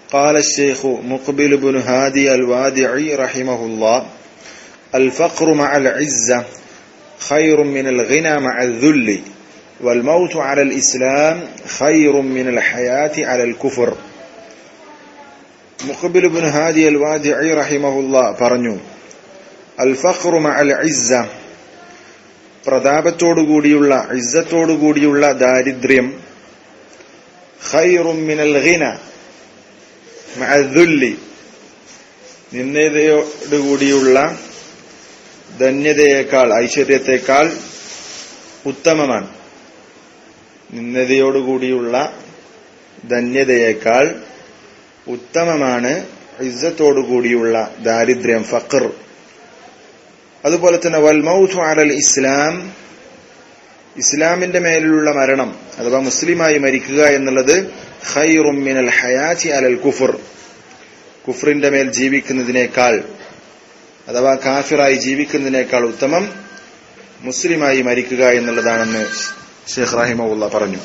قال الشيخ مقبل بن هادي الوادعي رحمه الله: الفقر مع العزة خير من الغنى مع الذل والموت على الإسلام خير من الحياة على الكفر. മുഖ്ബിൽ ഇബ്നു ഹാദി അൽ വാദിഇ റഹിമഹുല്ലാഹ് പറഞ്ഞു, അൽ ഫഖ്റു മഅൽ ഇസ്സ, പ്രതാപത്തോടുകൂടിയുള്ള ഇസ്സത്തോടുകൂടിയുള്ള ദാരിദ്ര്യം, ഖൈറും മിനൽ ഗിന മഅൽ ദുല്ലി, നിന്ദയോടുകൂടിയുള്ള ധന്യതയേക്കാൾ ഐശ്വര്യത്തെക്കാൾ ഉത്തമമാണ്. നിന്ദയോടുകൂടിയുള്ള ധന്യതയേക്കാൾ ഉത്തമമാണ് ഇസ്സത്തോടുകൂടിയുള്ള ദാരിദ്ര്യം, ഫഖർ. അതുപോലെ തന്നെ വൽ മൗതു അലൽ ഇസ്ലാം, ഇസ്ലാമിന്റെ മേലുള്ള മരണം അഥവാ മുസ്ലിമായി മരിക്കുക എന്നുള്ളത് ഖൈറും മിനൽ ഹയാതി അലൽ കുഫർ, കുഫറിന്റെ മേൽ ജീവിക്കുന്നതിനേക്കാൾ അഥവാ കാഫിറായി ജീവിക്കുന്നതിനേക്കാൾ ഉത്തമം മുസ്ലിമായി മരിക്കുക എന്നുള്ളതാണെന്ന് ഷെയ്ഖ് റഹിമഹുല്ലാഹ് പറഞ്ഞു.